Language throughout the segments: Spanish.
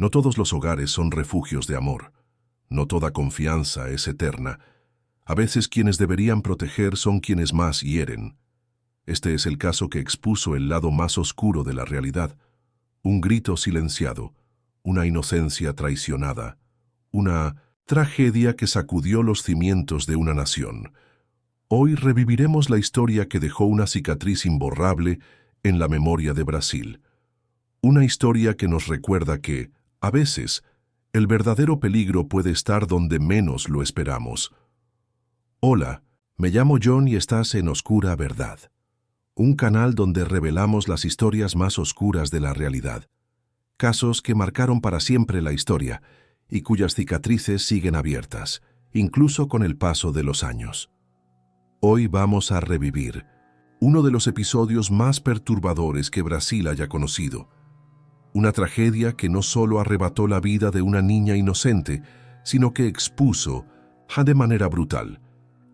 No todos los hogares son refugios de amor. No toda confianza es eterna. A veces quienes deberían proteger son quienes más hieren. Este es el caso que expuso el lado más oscuro de la realidad. Un grito silenciado, una inocencia traicionada, una tragedia que sacudió los cimientos de una nación. Hoy reviviremos la historia que dejó una cicatriz imborrable en la memoria de Brasil. Una historia que nos recuerda que, a veces, el verdadero peligro puede estar donde menos lo esperamos. Hola, me llamo John y estás en Oscura Verdad, un canal donde revelamos las historias más oscuras de la realidad. Casos que marcaron para siempre la historia y cuyas cicatrices siguen abiertas, incluso con el paso de los años. Hoy vamos a revivir uno de los episodios más perturbadores que Brasil haya conocido. Una tragedia que no solo arrebató la vida de una niña inocente, sino que expuso, de manera brutal,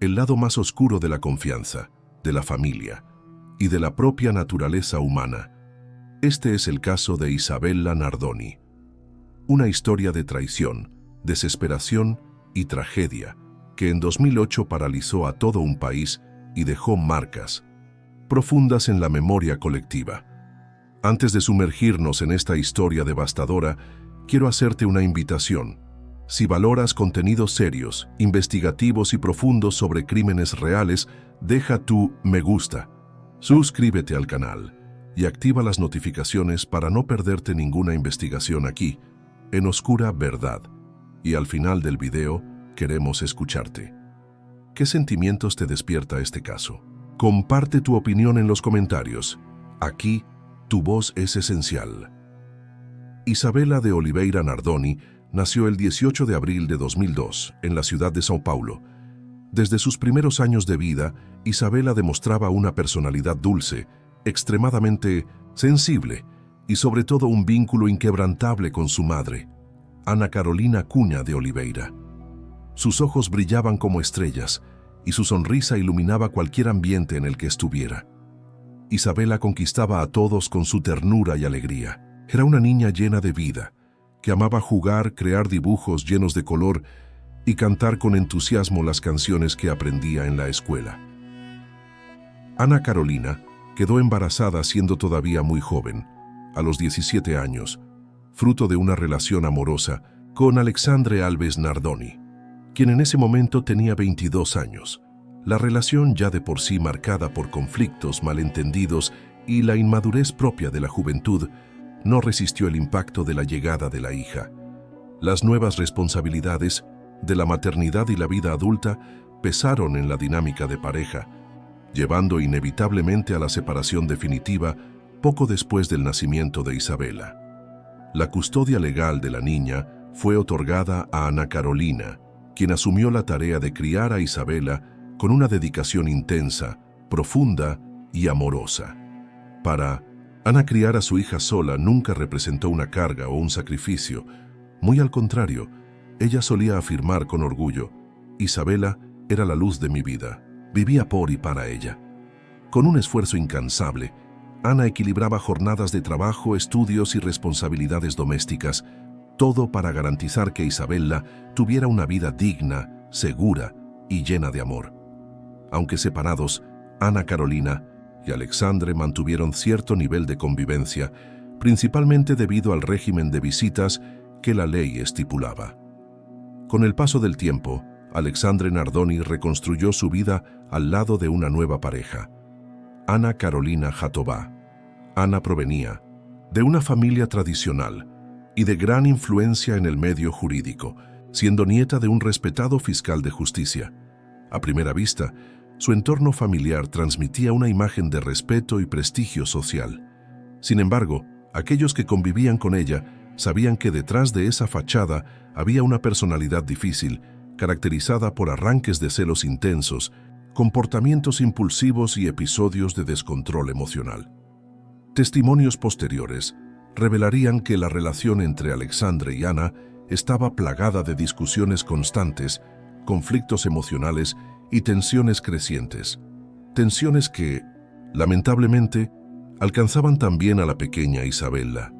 el lado más oscuro de la confianza, de la familia y de la propia naturaleza humana. Este es el caso de Isabella Nardoni. Una historia de traición, desesperación y tragedia que en 2008 paralizó a todo un país y dejó marcas profundas en la memoria colectiva. Antes de sumergirnos en esta historia devastadora, quiero hacerte una invitación. Si valoras contenidos serios, investigativos y profundos sobre crímenes reales, deja tu me gusta, suscríbete al canal y activa las notificaciones para no perderte ninguna investigación aquí, en Oscura Verdad. Y al final del video, queremos escucharte. ¿Qué sentimientos te despierta este caso? Comparte tu opinión en los comentarios. Aquí, tu voz es esencial. Isabella de Oliveira Nardoni nació el 18 de abril de 2002 en la ciudad de São Paulo. Desde sus primeros años de vida, Isabella demostraba una personalidad dulce, extremadamente sensible y sobre todo un vínculo inquebrantable con su madre, Ana Carolina Cunha de Oliveira. Sus ojos brillaban como estrellas y su sonrisa iluminaba cualquier ambiente en el que estuviera. Isabella conquistaba a todos con su ternura y alegría. Era una niña llena de vida, que amaba jugar, crear dibujos llenos de color y cantar con entusiasmo las canciones que aprendía en la escuela. Ana Carolina quedó embarazada siendo todavía muy joven, a los 17 años, fruto de una relación amorosa con Alexandre Alves Nardoni, quien en ese momento tenía 22 años. La relación ya de por sí marcada por conflictos, malentendidos y la inmadurez propia de la juventud, no resistió el impacto de la llegada de la hija. Las nuevas responsabilidades de la maternidad y la vida adulta pesaron en la dinámica de pareja, llevando inevitablemente a la separación definitiva poco después del nacimiento de Isabella. La custodia legal de la niña fue otorgada a Ana Carolina, quien asumió la tarea de criar a Isabella con una dedicación intensa, profunda y amorosa. Para Ana, criar a su hija sola nunca representó una carga o un sacrificio. Muy al contrario, ella solía afirmar con orgullo: Isabella era la luz de mi vida, vivía por y para ella. Con un esfuerzo incansable, Ana equilibraba jornadas de trabajo, estudios y responsabilidades domésticas, todo para garantizar que Isabella tuviera una vida digna, segura y llena de amor. Aunque separados, Ana Carolina y Alexandre mantuvieron cierto nivel de convivencia, principalmente debido al régimen de visitas que la ley estipulaba. Con el paso del tiempo, Alexandre Nardoni reconstruyó su vida al lado de una nueva pareja, Ana Carolina Jatobá. Ana provenía de una familia tradicional y de gran influencia en el medio jurídico, siendo nieta de un respetado fiscal de justicia. A primera vista, su entorno familiar transmitía una imagen de respeto y prestigio social. Sin embargo, aquellos que convivían con ella sabían que detrás de esa fachada había una personalidad difícil, caracterizada por arranques de celos intensos, comportamientos impulsivos y episodios de descontrol emocional. Testimonios posteriores revelarían que la relación entre Alexandre y Ana estaba plagada de discusiones constantes, conflictos emocionales y tensiones crecientes. Tensiones que, lamentablemente, alcanzaban también a la pequeña Isabella.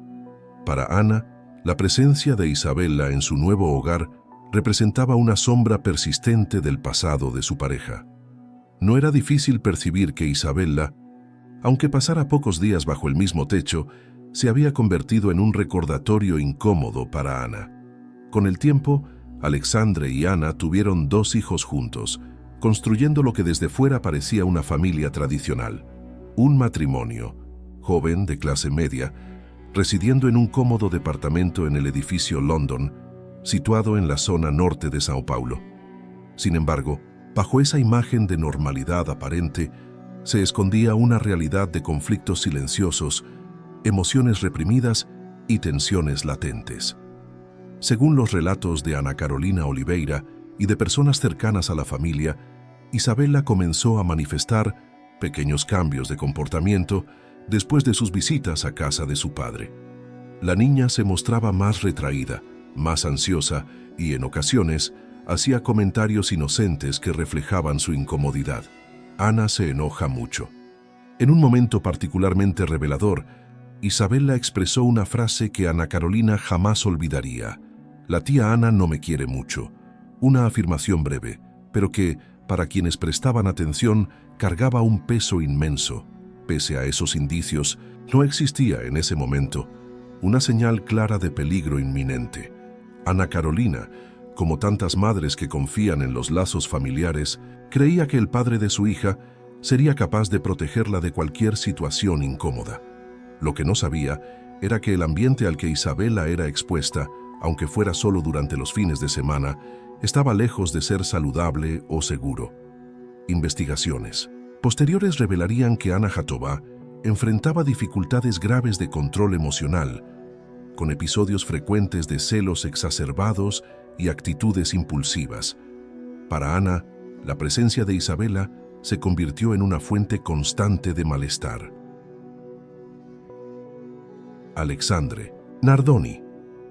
Para Ana, La presencia de Isabella en su nuevo hogar representaba una sombra persistente del pasado de su pareja. No era difícil percibir que Isabella, aunque pasara pocos días bajo el mismo techo, se había convertido en un recordatorio incómodo para Ana. Con el tiempo, Alexandre y Ana tuvieron 2 hijos juntos, construyendo lo que desde fuera parecía una familia tradicional. Un matrimonio, joven de clase media, residiendo en un cómodo departamento en el edificio London, situado en la zona norte de Sao Paulo. Sin embargo, bajo esa imagen de normalidad aparente, se escondía una realidad de conflictos silenciosos, emociones reprimidas y tensiones latentes. Según los relatos de Ana Carolina Oliveira y de personas cercanas a la familia, Isabella comenzó a manifestar pequeños cambios de comportamiento después de sus visitas a casa de su padre. La niña se mostraba más retraída, más ansiosa y, en ocasiones, hacía comentarios inocentes que reflejaban su incomodidad. Ana se enoja mucho. En un momento particularmente revelador, Isabella expresó una frase que Ana Carolina jamás olvidaría. La tía Ana no me quiere mucho. Una afirmación breve, pero que, para quienes prestaban atención, cargaba un peso inmenso. Pese a esos indicios, no existía en ese momento una señal clara de peligro inminente. Ana Carolina, como tantas madres que confían en los lazos familiares, creía que el padre de su hija sería capaz de protegerla de cualquier situación incómoda. Lo que no sabía era que el ambiente al que Isabella era expuesta, aunque fuera solo durante los fines de semana, estaba lejos de ser saludable o seguro. Investigaciones posteriores revelarían que Ana Jatobá enfrentaba dificultades graves de control emocional, con episodios frecuentes de celos exacerbados y actitudes impulsivas. Para Ana, la presencia de Isabella se convirtió en una fuente constante de malestar. Alexandre Nardoni,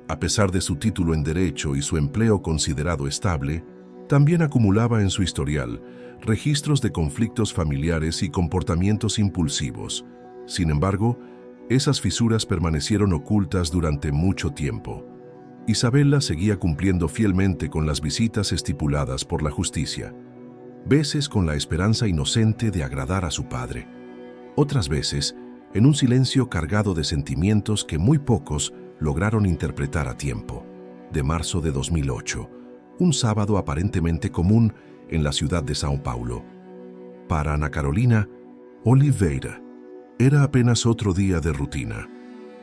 a pesar de su título en Derecho y su empleo considerado estable, también acumulaba en su historial registros de conflictos familiares y comportamientos impulsivos. Sin embargo, esas fisuras permanecieron ocultas durante mucho tiempo. Isabella seguía cumpliendo fielmente con las visitas estipuladas por la justicia, veces con la esperanza inocente de agradar a su padre, otras veces en un silencio cargado de sentimientos que muy pocos lograron interpretar a tiempo. De marzo de 2008, un sábado aparentemente común en la ciudad de Sao Paulo. Para Ana Carolina Oliveira, era apenas otro día de rutina.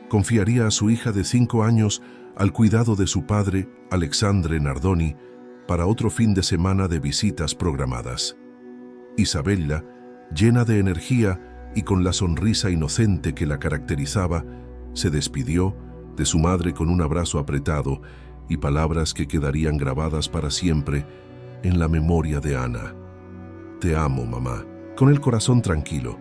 Confiaría a su hija de 5 años al cuidado de su padre, Alexandre Nardoni, para otro fin de semana de visitas programadas. Isabella, llena de energía y con la sonrisa inocente que la caracterizaba, se despidió de su madre con un abrazo apretado y palabras que quedarían grabadas para siempre en la memoria de Ana. «Te amo, mamá». Con el corazón tranquilo,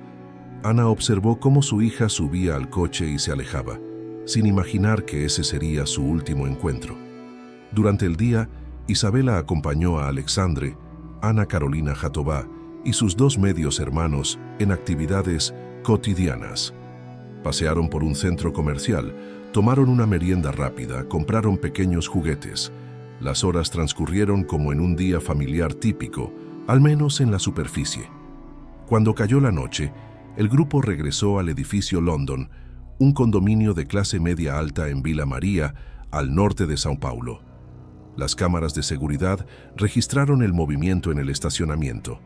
Ana observó cómo su hija subía al coche y se alejaba, sin imaginar que ese sería su último encuentro. Durante el día, Isabella acompañó a Alexandre, Ana Carolina Jatobá y sus 2 medios hermanos en actividades cotidianas. Pasearon por un centro comercial, tomaron una merienda rápida, compraron pequeños juguetes. Las horas transcurrieron como en un día familiar típico, al menos en la superficie. Cuando cayó la noche, el grupo regresó al edificio London, un condominio de clase media alta en Vila María, al norte de Sao Paulo. Las cámaras de seguridad registraron el movimiento en el estacionamiento.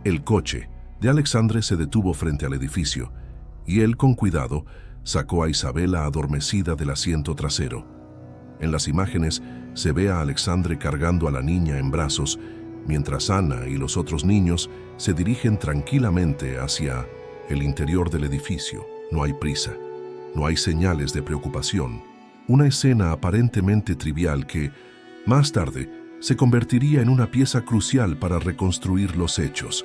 El coche de Alexandre se detuvo frente al edificio y él, con cuidado, sacó a Isabella adormecida del asiento trasero. En las imágenes se ve a Alexandre cargando a la niña en brazos, mientras Ana y los otros niños se dirigen tranquilamente hacia el interior del edificio. No hay prisa, no hay señales de preocupación. Una escena aparentemente trivial que, más tarde, se convertiría en una pieza crucial para reconstruir los hechos.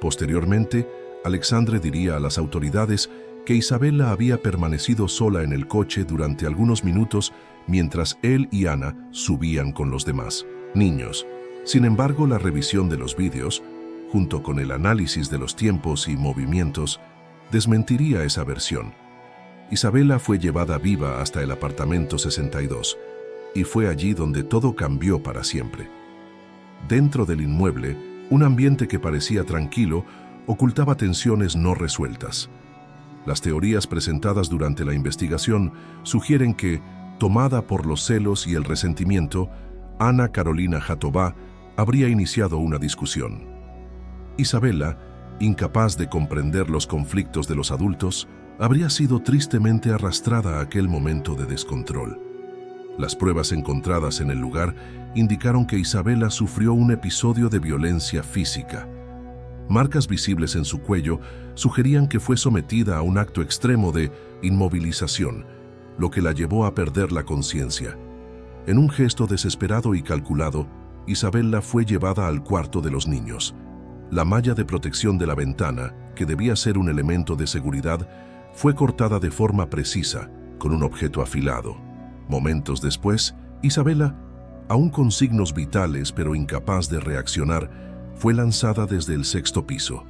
Posteriormente, Alexandre diría a las autoridades que Isabella había permanecido sola en el coche durante algunos minutos mientras él y Ana subían con los demás niños. Sin embargo, la revisión de los vídeos, junto con el análisis de los tiempos y movimientos, desmentiría esa versión. Isabela fue llevada viva hasta el apartamento 62, y fue allí donde todo cambió para siempre. Dentro del inmueble, un ambiente que parecía tranquilo ocultaba tensiones no resueltas. Las teorías presentadas durante la investigación sugieren que, tomada por los celos y el resentimiento, Ana Carolina Jatobá habría iniciado una discusión. Isabela, incapaz de comprender los conflictos de los adultos, habría sido tristemente arrastrada a aquel momento de descontrol. Las pruebas encontradas en el lugar indicaron que Isabela sufrió un episodio de violencia física. Marcas visibles en su cuello sugerían que fue sometida a un acto extremo de inmovilización, lo que la llevó a perder la conciencia. En un gesto desesperado y calculado, Isabela fue llevada al cuarto de los niños. La malla de protección de la ventana, que debía ser un elemento de seguridad, fue cortada de forma precisa, con un objeto afilado. Momentos después, Isabela, aún con signos vitales pero incapaz de reaccionar, fue lanzada desde el 6º piso.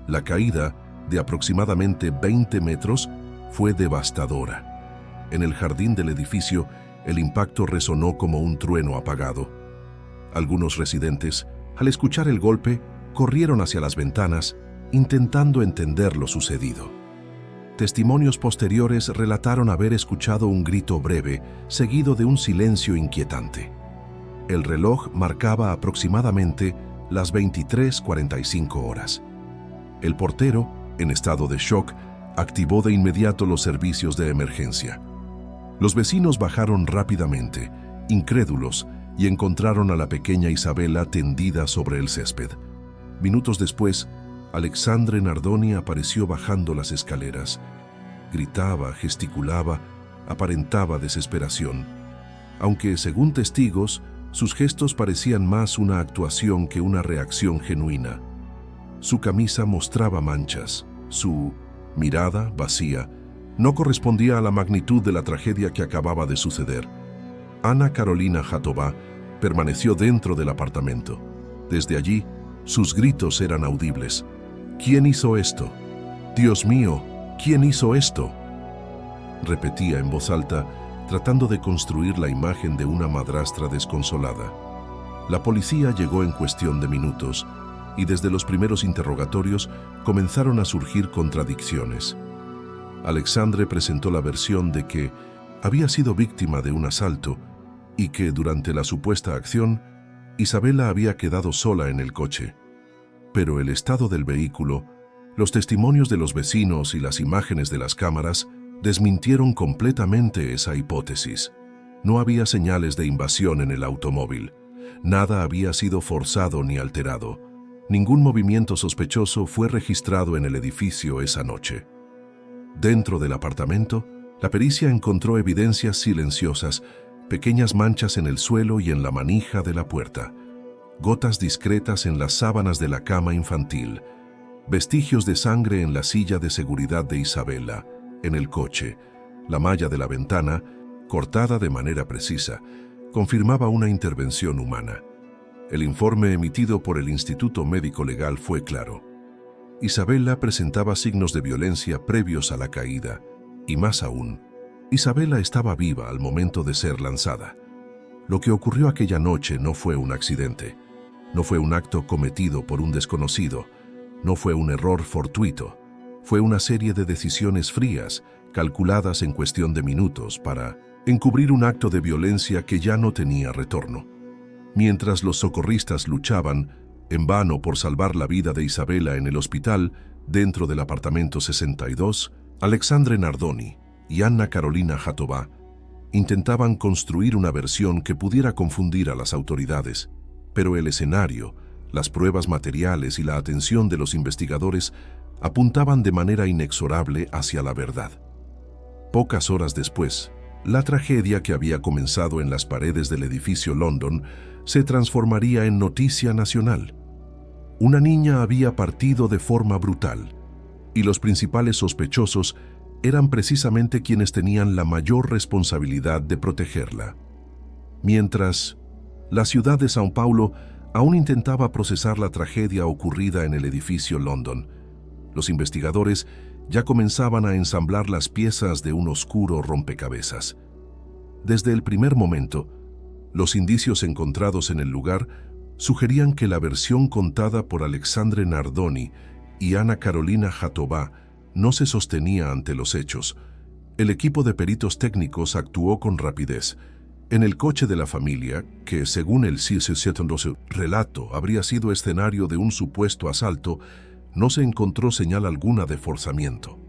La caída, de aproximadamente 20 metros, fue devastadora. En el jardín del edificio, el impacto resonó como un trueno apagado. Algunos residentes, al escuchar el golpe, corrieron hacia las ventanas, intentando entender lo sucedido. Testimonios posteriores relataron haber escuchado un grito breve, seguido de un silencio inquietante. El reloj marcaba aproximadamente las 23:45 horas. El portero, en estado de shock, activó de inmediato los servicios de emergencia. Los vecinos bajaron rápidamente, incrédulos, y encontraron a la pequeña Isabela tendida sobre el césped. Minutos después, Alexandre Nardoni apareció bajando las escaleras. Gritaba, gesticulaba, aparentaba desesperación. Aunque, según testigos, sus gestos parecían más una actuación que una reacción genuina. Su camisa mostraba manchas. Su mirada, vacía, no correspondía a la magnitud de la tragedia que acababa de suceder. Ana Carolina Jatobá permaneció dentro del apartamento. Desde allí, sus gritos eran audibles. ¿Quién hizo esto? Dios mío, ¿quién hizo esto? Repetía en voz alta, tratando de construir la imagen de una madrastra desconsolada. La policía llegó en cuestión de minutos, y desde los primeros interrogatorios comenzaron a surgir contradicciones. Alexandre presentó la versión de que había sido víctima de un asalto y que, durante la supuesta acción, Isabela había quedado sola en el coche. Pero el estado del vehículo, los testimonios de los vecinos y las imágenes de las cámaras desmintieron completamente esa hipótesis. No había señales de invasión en el automóvil. Nada había sido forzado ni alterado. Ningún movimiento sospechoso fue registrado en el edificio esa noche. Dentro del apartamento, la pericia encontró evidencias silenciosas, pequeñas manchas en el suelo y en la manija de la puerta, gotas discretas en las sábanas de la cama infantil, vestigios de sangre en la silla de seguridad de Isabela, en el coche. La malla de la ventana, cortada de manera precisa, confirmaba una intervención humana. El informe emitido por el Instituto Médico Legal fue claro. Isabela presentaba signos de violencia previos a la caída, y más aún, Isabela estaba viva al momento de ser lanzada. Lo que ocurrió aquella noche no fue un accidente, no fue un acto cometido por un desconocido, no fue un error fortuito, fue una serie de decisiones frías, calculadas en cuestión de minutos para encubrir un acto de violencia que ya no tenía retorno. Mientras los socorristas luchaban, en vano por salvar la vida de Isabela en el hospital, dentro del apartamento 62, Alexandre Nardoni y Ana Carolina Jatobá intentaban construir una versión que pudiera confundir a las autoridades, pero el escenario, las pruebas materiales y la atención de los investigadores apuntaban de manera inexorable hacia la verdad. Pocas horas después, la tragedia que había comenzado en las paredes del edificio London se transformaría en noticia nacional. Una niña había partido de forma brutal, y los principales sospechosos eran precisamente quienes tenían la mayor responsabilidad de protegerla. Mientras, la ciudad de São Paulo aún intentaba procesar la tragedia ocurrida en el edificio London. Los investigadores ya comenzaban a ensamblar las piezas de un oscuro rompecabezas. Desde el primer momento, los indicios encontrados en el lugar sugerían que la versión contada por Alexandre Nardoni y Ana Carolina Jatobá no se sostenía ante los hechos. El equipo de peritos técnicos actuó con rapidez. En el coche de la familia, que según el relato habría sido escenario de un supuesto asalto, no se encontró señal alguna de forzamiento,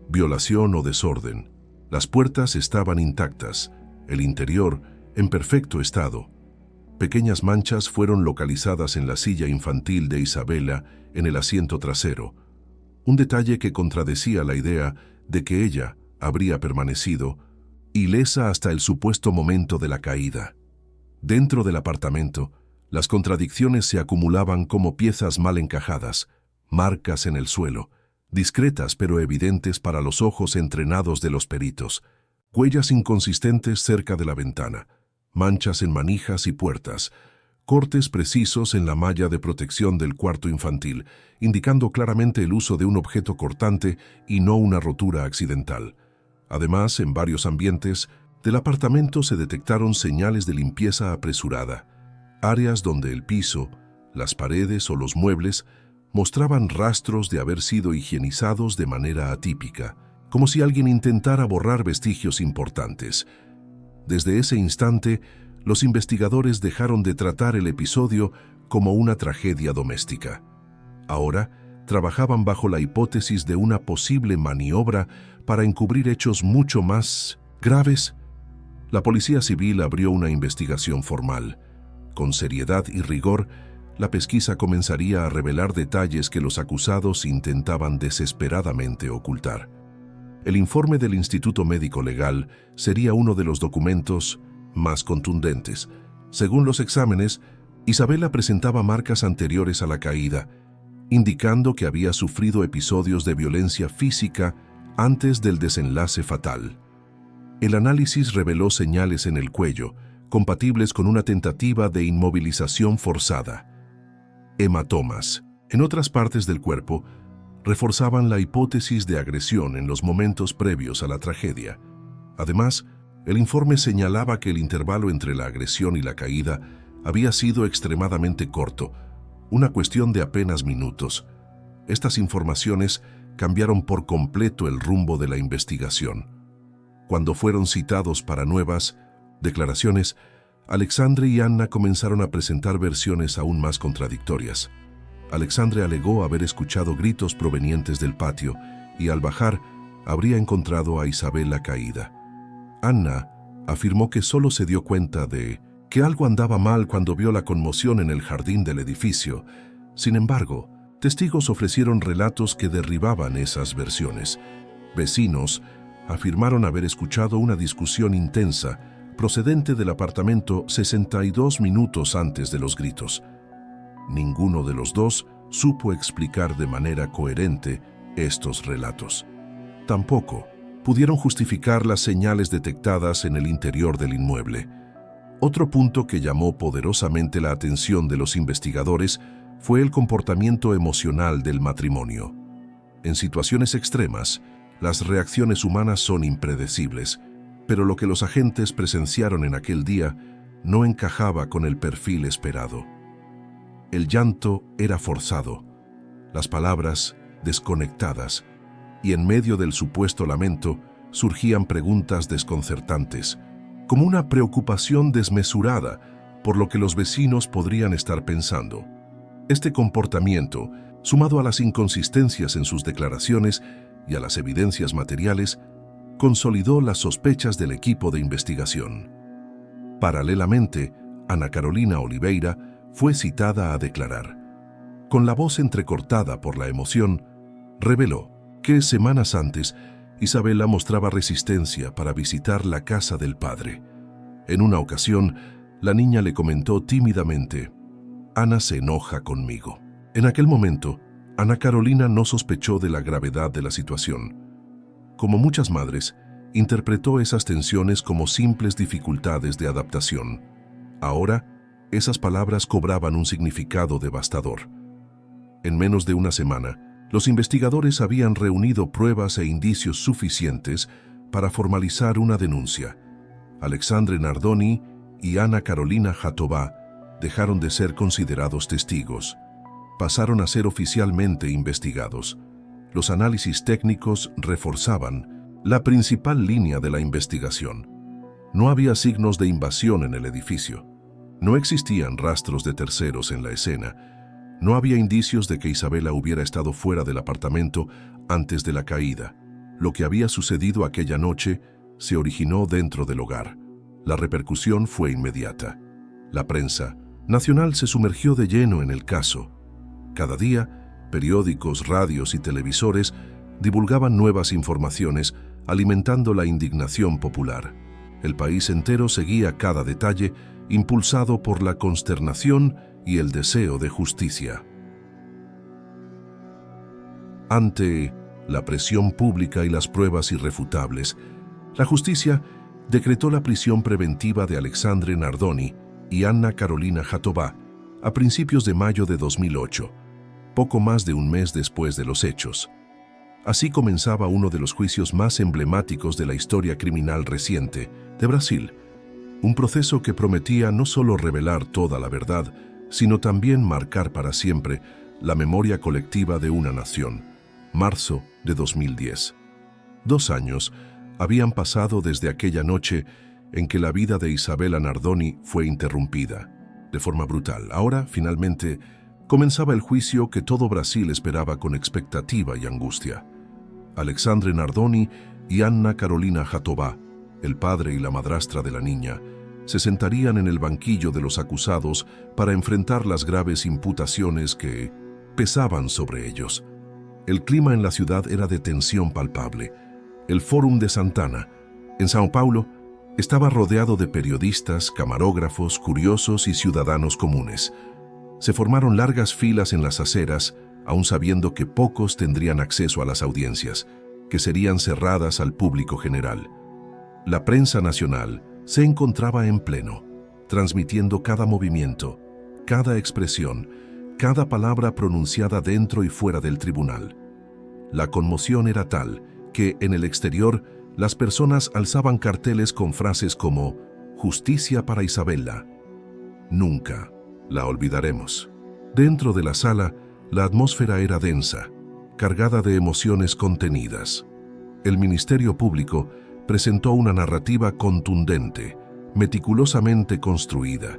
violación o desorden. Las puertas estaban intactas, el interior en perfecto estado. Pequeñas manchas fueron localizadas en la silla infantil de Isabela en el asiento trasero, un detalle que contradecía la idea de que ella habría permanecido ilesa hasta el supuesto momento de la caída. Dentro del apartamento, las contradicciones se acumulaban como piezas mal encajadas, marcas en el suelo, discretas pero evidentes para los ojos entrenados de los peritos, huellas inconsistentes cerca de la ventana, manchas en manijas y puertas, cortes precisos en la malla de protección del cuarto infantil, indicando claramente el uso de un objeto cortante y no una rotura accidental. Además, en varios ambientes del apartamento se detectaron señales de limpieza apresurada, áreas donde el piso, las paredes o los muebles mostraban rastros de haber sido higienizados de manera atípica, como si alguien intentara borrar vestigios importantes. Desde ese instante, los investigadores dejaron de tratar el episodio como una tragedia doméstica. Ahora, trabajaban bajo la hipótesis de una posible maniobra para encubrir hechos mucho más graves. La Policía Civil abrió una investigación formal. Con seriedad y rigor, la pesquisa comenzaría a revelar detalles que los acusados intentaban desesperadamente ocultar. El informe del Instituto Médico Legal sería uno de los documentos más contundentes. Según los exámenes, Isabela presentaba marcas anteriores a la caída, indicando que había sufrido episodios de violencia física antes del desenlace fatal. El análisis reveló señales en el cuello, compatibles con una tentativa de inmovilización forzada. Hematomas, en otras partes del cuerpo, reforzaban la hipótesis de agresión en los momentos previos a la tragedia. Además, el informe señalaba que el intervalo entre la agresión y la caída había sido extremadamente corto, una cuestión de apenas minutos. Estas informaciones cambiaron por completo el rumbo de la investigación. Cuando fueron citados para nuevas declaraciones, Alexandre y Anna comenzaron a presentar versiones aún más contradictorias. Alexandre alegó haber escuchado gritos provenientes del patio y al bajar habría encontrado a Isabela caída. Anna afirmó que solo se dio cuenta de que algo andaba mal cuando vio la conmoción en el jardín del edificio. Sin embargo, testigos ofrecieron relatos que derribaban esas versiones. Vecinos afirmaron haber escuchado una discusión intensa procedente del apartamento 62 minutos antes de los gritos. Ninguno de los dos supo explicar de manera coherente estos relatos. Tampoco pudieron justificar las señales detectadas en el interior del inmueble. Otro punto que llamó poderosamente la atención de los investigadores fue el comportamiento emocional del matrimonio. En situaciones extremas, las reacciones humanas son impredecibles, pero lo que los agentes presenciaron en aquel día no encajaba con el perfil esperado. El llanto era forzado, las palabras desconectadas, y en medio del supuesto lamento surgían preguntas desconcertantes, como una preocupación desmesurada por lo que los vecinos podrían estar pensando. Este comportamiento, sumado a las inconsistencias en sus declaraciones y a las evidencias materiales, consolidó las sospechas del equipo de investigación. Paralelamente, Ana Carolina Oliveira fue citada a declarar. Con la voz entrecortada por la emoción, reveló que semanas antes Isabela mostraba resistencia para visitar la casa del padre. En una ocasión, la niña le comentó tímidamente: «Ana se enoja conmigo». En aquel momento, Ana Carolina no sospechó de la gravedad de la situación. Como muchas madres, interpretó esas tensiones como simples dificultades de adaptación. Ahora, esas palabras cobraban un significado devastador. En menos de una semana, Los investigadores habían reunido pruebas e indicios suficientes para formalizar una denuncia. Alexandre Nardoni y Ana Carolina Jatobá dejaron de ser considerados testigos. Pasaron a ser oficialmente investigados. Los análisis técnicos reforzaban la principal línea de la investigación. No había signos de invasión en el edificio. No existían rastros de terceros en la escena. No había indicios de que Isabela hubiera estado fuera del apartamento antes de la caída. Lo que había sucedido aquella noche se originó dentro del hogar. La repercusión fue inmediata. La prensa nacional se sumergió de lleno en el caso. Cada día, periódicos, radios y televisores divulgaban nuevas informaciones, alimentando la indignación popular. El país entero seguía cada detalle, impulsado por la consternación y el deseo de justicia. Ante la presión pública y las pruebas irrefutables, la justicia decretó la prisión preventiva de Alexandre Nardoni y Ana Carolina Jatobá a principios de mayo de 2008, poco más de un mes después de los hechos. Así comenzaba uno de los juicios más emblemáticos de la historia criminal reciente de Brasil, un proceso que prometía no solo revelar toda la verdad, sino también marcar para siempre la memoria colectiva de una nación. Marzo de 2010. 2 años habían pasado desde aquella noche en que la vida de Isabela Nardoni fue interrumpida, de forma brutal. Ahora, finalmente, comenzaba el juicio que todo Brasil esperaba con expectativa y angustia. Alexandre Nardoni y Ana Carolina Jatobá, el padre y la madrastra de la niña, se sentarían en el banquillo de los acusados para enfrentar las graves imputaciones que pesaban sobre ellos. El clima en la ciudad era de tensión palpable. El Fórum de Santana, en São Paulo, estaba rodeado de periodistas, camarógrafos, curiosos y ciudadanos comunes. Se formaron largas filas en las aceras, aun sabiendo que pocos tendrían acceso a las audiencias, que serían cerradas al público general. La prensa nacional se encontraba en pleno, transmitiendo cada movimiento, cada expresión, cada palabra pronunciada dentro y fuera del tribunal. La conmoción era tal que, en el exterior, las personas alzaban carteles con frases como «Justicia para Isabela». Nunca la olvidaremos. Dentro de la sala, la atmósfera era densa, cargada de emociones contenidas. El Ministerio Público presentó una narrativa contundente, meticulosamente construida,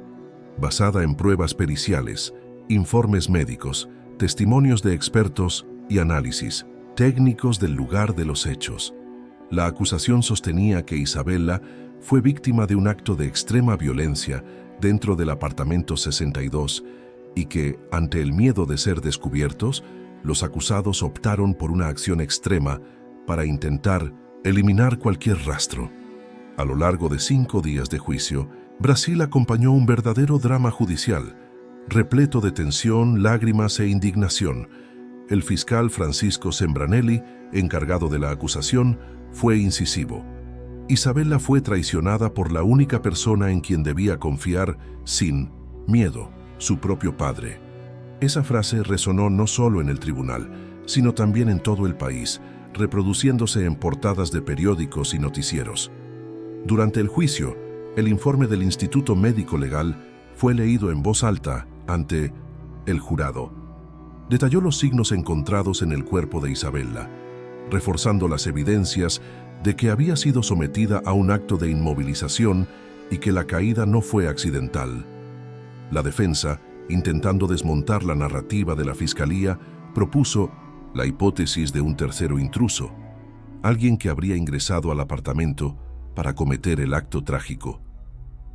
basada en pruebas periciales, informes médicos, testimonios de expertos y análisis técnicos del lugar de los hechos. La acusación sostenía que Isabela fue víctima de un acto de extrema violencia dentro del apartamento 62 y que, ante el miedo de ser descubiertos, los acusados optaron por una acción extrema para intentar eliminar cualquier rastro. A lo largo de 5 días de juicio, Brasil acompañó un verdadero drama judicial, repleto de tensión, lágrimas e indignación. El fiscal Francisco Sembranelli, encargado de la acusación, fue incisivo. Isabela fue traicionada por la única persona en quien debía confiar sin miedo, su propio padre. Esa frase resonó no solo en el tribunal, sino también en todo el país, reproduciéndose en portadas de periódicos y noticieros. Durante el juicio, el informe del Instituto Médico Legal fue leído en voz alta ante el jurado. Detalló los signos encontrados en el cuerpo de Isabela, reforzando las evidencias de que había sido sometida a un acto de inmovilización y que la caída no fue accidental. La defensa, intentando desmontar la narrativa de la Fiscalía, propuso la hipótesis de un tercero intruso, alguien que habría ingresado al apartamento para cometer el acto trágico.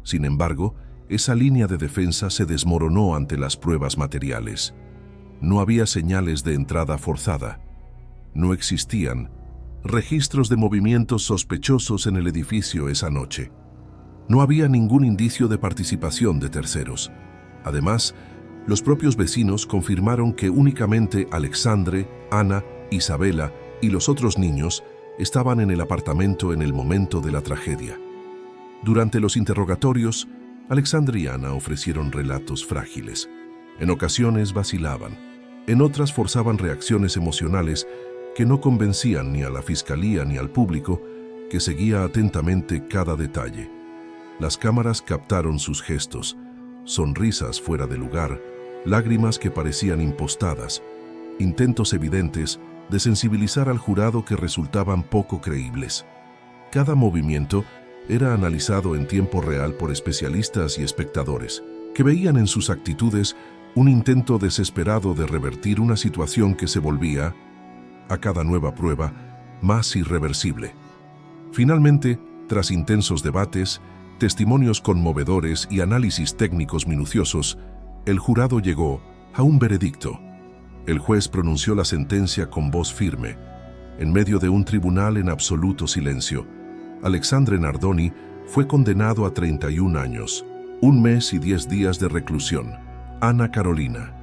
Sin embargo, esa línea de defensa se desmoronó ante las pruebas materiales. No había señales de entrada forzada. No existían registros de movimientos sospechosos en el edificio esa noche. No había ningún indicio de participación de terceros. Además, los propios vecinos confirmaron que únicamente Alexandre, Ana, Isabela y los otros niños estaban en el apartamento en el momento de la tragedia. Durante los interrogatorios, Alexandre y Ana ofrecieron relatos frágiles. En ocasiones vacilaban. En otras forzaban reacciones emocionales que no convencían ni a la fiscalía ni al público, que seguía atentamente cada detalle. Las cámaras captaron sus gestos, sonrisas fuera de lugar, lágrimas que parecían impostadas, intentos evidentes de sensibilizar al jurado que resultaban poco creíbles. Cada movimiento era analizado en tiempo real por especialistas y espectadores, que veían en sus actitudes un intento desesperado de revertir una situación que se volvía, a cada nueva prueba, más irreversible. Finalmente, tras intensos debates, testimonios conmovedores y análisis técnicos minuciosos, el jurado llegó a un veredicto. El juez pronunció la sentencia con voz firme. En medio de un tribunal en absoluto silencio, Alexandre Nardoni fue condenado a 31 años, 1 mes y 10 días de reclusión. Ana Carolina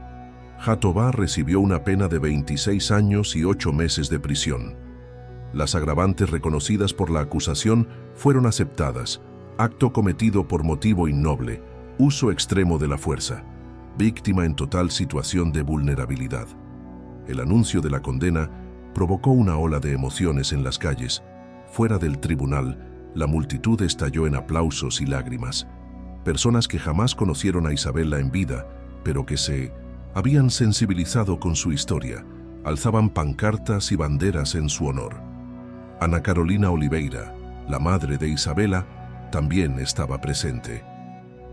Jatobá recibió una pena de 26 años y 8 meses de prisión. Las agravantes reconocidas por la acusación fueron aceptadas: acto cometido por motivo innoble, uso extremo de la fuerza, víctima en total situación de vulnerabilidad. El anuncio de la condena provocó una ola de emociones en las calles. Fuera del tribunal, la multitud estalló en aplausos y lágrimas. Personas que jamás conocieron a Isabela en vida, pero que se habían sensibilizado con su historia, alzaban pancartas y banderas en su honor. Ana Carolina Oliveira, la madre de Isabela, también estaba presente.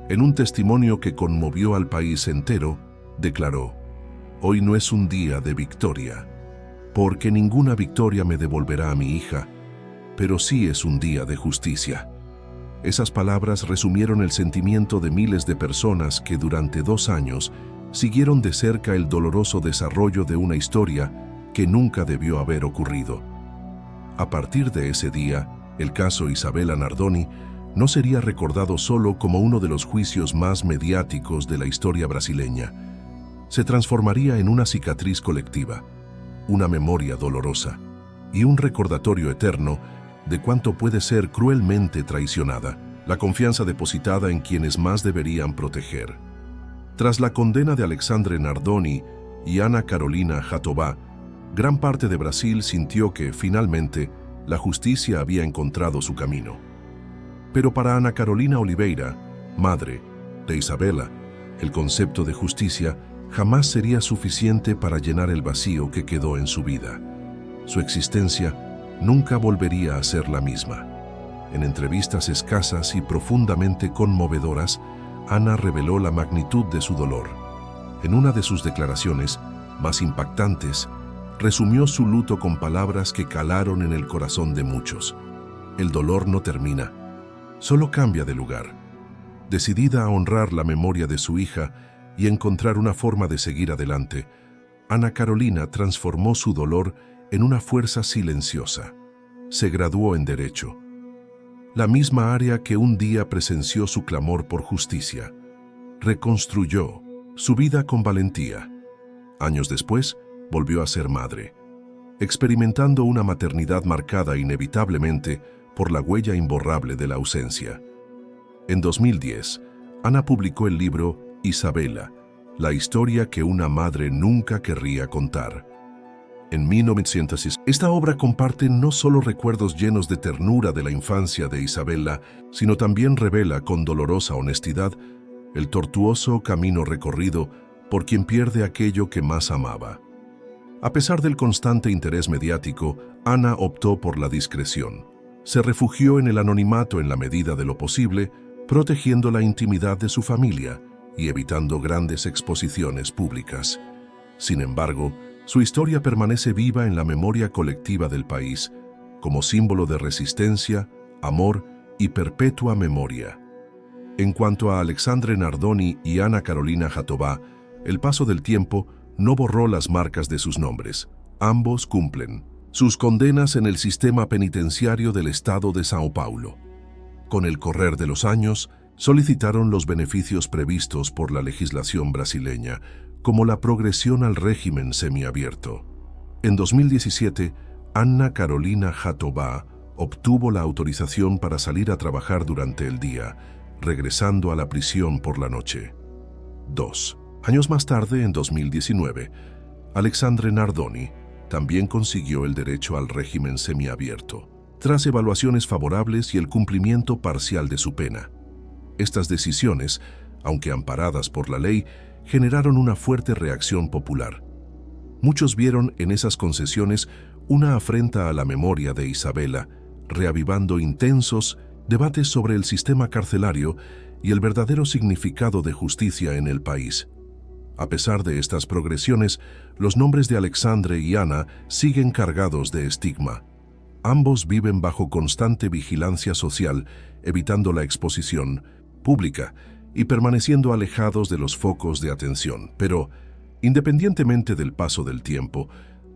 En un testimonio que conmovió al país entero, declaró: «Hoy no es un día de victoria, porque ninguna victoria me devolverá a mi hija, pero sí es un día de justicia». Esas palabras resumieron el sentimiento de miles de personas que durante 2 años siguieron de cerca el doloroso desarrollo de una historia que nunca debió haber ocurrido. A partir de ese día, el caso Isabela Nardoni no sería recordado solo como uno de los juicios más mediáticos de la historia brasileña. Se transformaría en una cicatriz colectiva, una memoria dolorosa y un recordatorio eterno de cuánto puede ser cruelmente traicionada la confianza depositada en quienes más deberían proteger. Tras la condena de Alexandre Nardoni y Ana Carolina Jatobá, gran parte de Brasil sintió que, finalmente, la justicia había encontrado su camino. Pero para Ana Carolina Oliveira, madre de Isabela, el concepto de justicia jamás sería suficiente para llenar el vacío que quedó en su vida. Su existencia nunca volvería a ser la misma. En entrevistas escasas y profundamente conmovedoras, Ana reveló la magnitud de su dolor. En una de sus declaraciones más impactantes, resumió su luto con palabras que calaron en el corazón de muchos. El dolor no termina, solo cambia de lugar. Decidida a honrar la memoria de su hija y encontrar una forma de seguir adelante, Ana Carolina transformó su dolor en una fuerza silenciosa. Se graduó en Derecho, la misma área que un día presenció su clamor por justicia. Reconstruyó su vida con valentía. Años después, volvió a ser madre, experimentando una maternidad marcada inevitablemente por la huella imborrable de la ausencia. En 2010, Ana publicó el libro Isabela, la historia que una madre nunca querría contar. En 1906, esta obra comparte no solo recuerdos llenos de ternura de la infancia de Isabela, sino también revela con dolorosa honestidad el tortuoso camino recorrido por quien pierde aquello que más amaba. A pesar del constante interés mediático, Ana optó por la discreción. Se refugió en el anonimato en la medida de lo posible, protegiendo la intimidad de su familia y evitando grandes exposiciones públicas. Sin embargo, su historia permanece viva en la memoria colectiva del país, como símbolo de resistencia, amor y perpetua memoria. En cuanto a Alexandre Nardoni y Ana Carolina Jatobá, el paso del tiempo no borró las marcas de sus nombres. Ambos cumplen sus condenas en el sistema penitenciario del estado de São Paulo. Con el correr de los años, solicitaron los beneficios previstos por la legislación brasileña, como la progresión al régimen semiabierto. En 2017, Ana Carolina Jatobá obtuvo la autorización para salir a trabajar durante el día, regresando a la prisión por la noche. 2 años más tarde, en 2019, Alexandre Nardoni también consiguió el derecho al régimen semiabierto, tras evaluaciones favorables y el cumplimiento parcial de su pena. Estas decisiones, aunque amparadas por la ley, generaron una fuerte reacción popular. Muchos vieron en esas concesiones una afrenta a la memoria de Isabela, reavivando intensos debates sobre el sistema carcelario y el verdadero significado de justicia en el país. A pesar de estas progresiones, los nombres de Alexandre y Ana siguen cargados de estigma. Ambos viven bajo constante vigilancia social, evitando la exposición pública y permaneciendo alejados de los focos de atención. Pero, independientemente del paso del tiempo,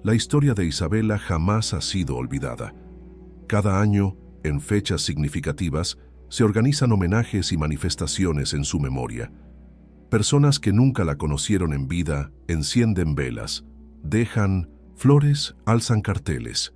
la historia de Isabela jamás ha sido olvidada. Cada año, en fechas significativas, se organizan homenajes y manifestaciones en su memoria. Personas que nunca la conocieron en vida encienden velas, dejan flores, alzan carteles.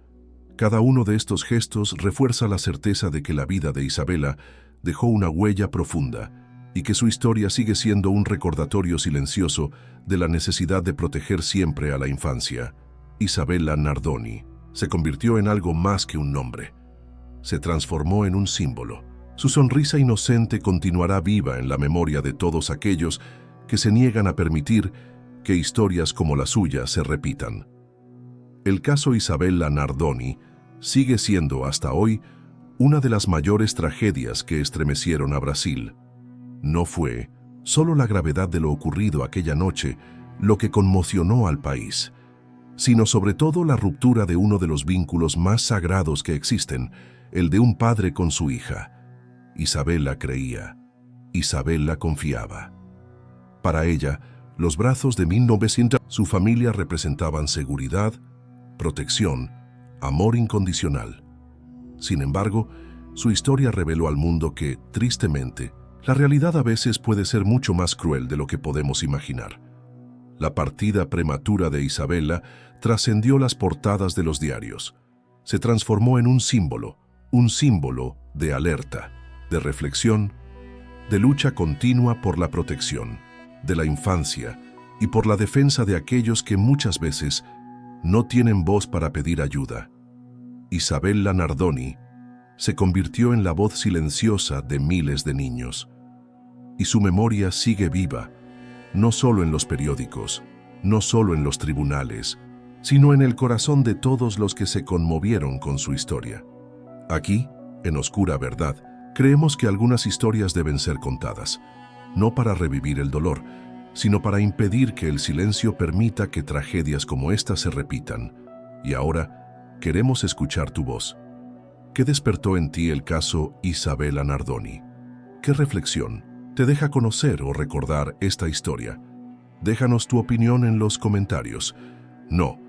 Cada uno de estos gestos refuerza la certeza de que la vida de Isabela dejó una huella profunda y que su historia sigue siendo un recordatorio silencioso de la necesidad de proteger siempre a la infancia. Isabela Nardoni se convirtió en algo más que un nombre. Se transformó en un símbolo. Su sonrisa inocente continuará viva en la memoria de todos aquellos que se niegan a permitir que historias como la suya se repitan. El caso Isabela Nardoni sigue siendo hasta hoy una de las mayores tragedias que estremecieron a Brasil. No fue solo la gravedad de lo ocurrido aquella noche lo que conmocionó al país, sino sobre todo la ruptura de uno de los vínculos más sagrados que existen, el de un padre con su hija. Isabela creía, Isabela confiaba. Para ella, los brazos de 1900, su familia representaban seguridad, protección, amor incondicional. Sin embargo, su historia reveló al mundo que, tristemente, la realidad a veces puede ser mucho más cruel de lo que podemos imaginar. La partida prematura de Isabela trascendió las portadas de los diarios. Se transformó en un símbolo de alerta, de reflexión, de lucha continua por la protección de la infancia y por la defensa de aquellos que muchas veces no tienen voz para pedir ayuda. Isabela Nardoni se convirtió en la voz silenciosa de miles de niños, y su memoria sigue viva, no solo en los periódicos, no solo en los tribunales, sino en el corazón de todos los que se conmovieron con su historia. Aquí, en Oscura Verdad, creemos que algunas historias deben ser contadas, no para revivir el dolor, sino para impedir que el silencio permita que tragedias como esta se repitan. Y ahora, queremos escuchar tu voz. ¿Qué despertó en ti el caso Isabela Nardoni? ¿Qué reflexión te deja conocer o recordar esta historia? Déjanos tu opinión en los comentarios. No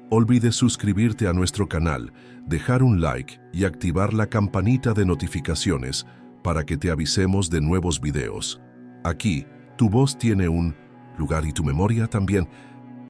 olvides suscribirte a nuestro canal, dejar un like y activar la campanita de notificaciones para que te avisemos de nuevos videos. Aquí, tu voz tiene un lugar y tu memoria también.